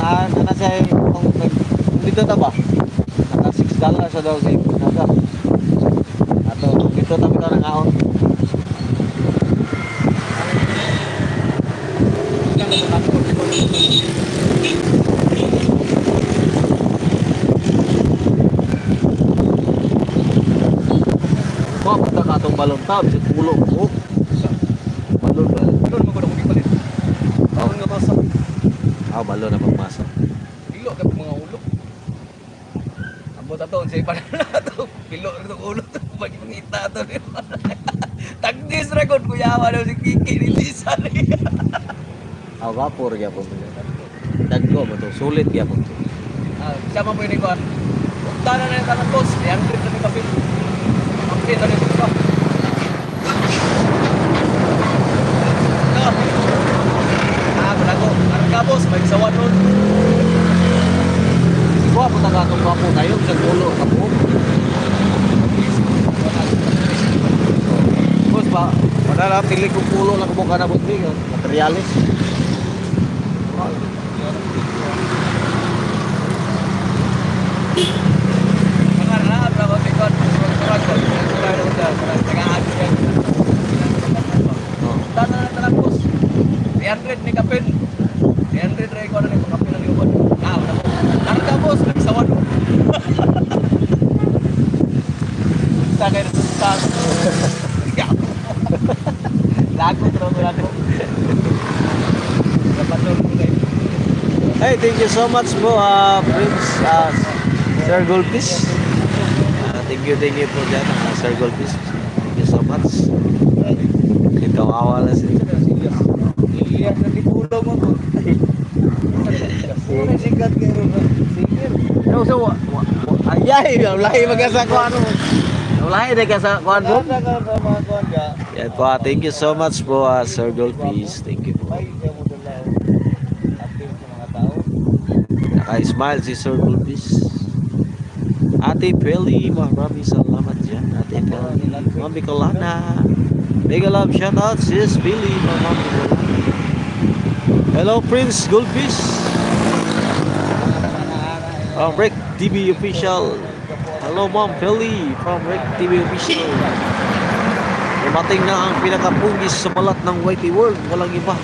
Ana siya kung dito ta ba? Naka $6 sa daw sa Naga. Ato dito ta bitaw nang aon. Kung punta ka itong balon tao, bisa pulo mo. Balon ba? Balon mo ko na kumipalit. Balon nga masa. Balon na pagmasa. Pilo ka mga ulo. Ambot ato, sa ipan na ito. Pilo ka itong ulo. Bagi pangita ito. Tagdis record ko yawa daw si Kiki ni Lisa. Vapor kaya po. Dagko mo to, sulit kaya po. Siya man po yun ko. Punta na yung tanong boss. Yang trip na may kapil. Kapil na yung pa. Balago. Anong ka boss? May isawan nun. Kuha po taga itong kapo tayo, sa tulo kapo. Boss ba, wala pili kong pulo lang kumukha na buti, materialis. Android ni kapin. Ni Android ray ko na ni kapin ng ubod. Wala ko. Narka boss, nagsawan mo. Sa kay sa. Lago tro ko lago. Dapat ko kay. Hey, thank you so much po, Prince Sir Goldfish. Thank you po dyan, Sir Goldfish. Thank you so much. Kawawa na siya. Iliyak na dipulo mo po. Sikat kayo ba? Sige. No, so, ayay, lahi magkasa ko ano. Lahi na kasa ko ano. Yan po, thank you so much po, Sir Goldfish. Thank you po. Naka-smile si Sir Goldfish. Ate Peli, maraming salamat dyan. Ate Peli, Mami Colana. Mega love shout out sis Billy, Mami Colana. Hello Prince Goldfish. Rick TV Official. Hello Mom Peli from Rick TV Official. Dumating na ang pinakapungis sa balat ng Whitey World. Walang iba.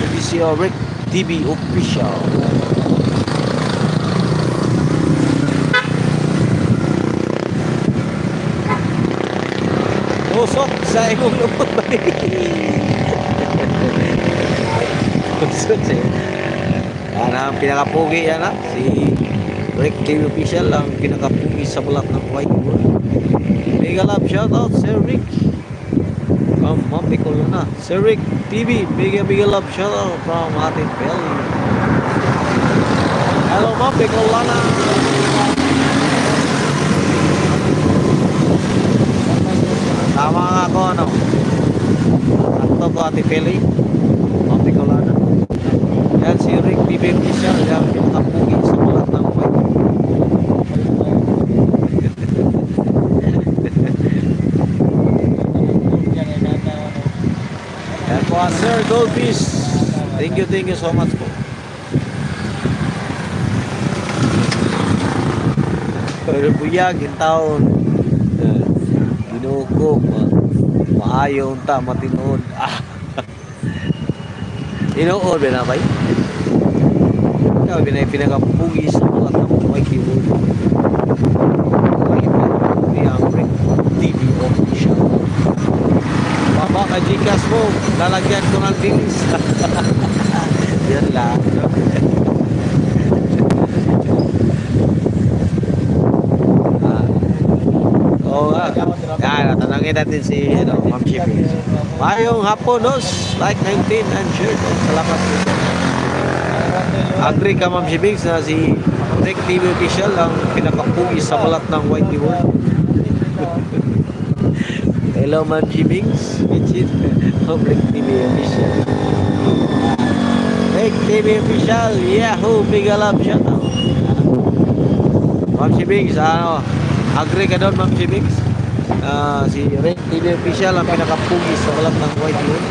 Kundi si Rick TV Official. Usok sa ikong lupot ba? Usok siya. Yan ang pinakapugi yan ha. Si Rick TV Official ang pinakapugi sa balat ng White World. Mega love shout out Sir Rick. Mami ko na. Sir Rick TV, mega love shout out from Ate Peli. Hello Mami ko na. Tama nga ako ano. Sakto ko Ate Peli. Mami ko na. Yan si Rick TV Official yung pinakapugi sa balat ng White. Yan po Sir Goldfish. Thank you so much po. Pero buyag yung taon. Ginuko maayo unta matinood. Inood ba na ba? Ikaw binay pinakapugi sa balat ng White World. Ang Rick TV Official. Baba ka Gcash mo, lalagyan ko ng links. Yan lang. Oo nga. Yan, tanangin natin si Ma'am Shipping. Mayong hapon, nos. Like 19 and share. Salamat po. Agree ka Ma'am Shipping na si Rick TV Official ang pinakapugi sa balat ng White World. Hello Ma'am Shipping. It's it. Rick TV Official. Rick TV Official. Yahoo! Mega love shout out. Ma'am Shipping, ano? Agree ka doon Ma'am Shipping? Si Rick TV Official ang pinakapugi sa balat ng White World.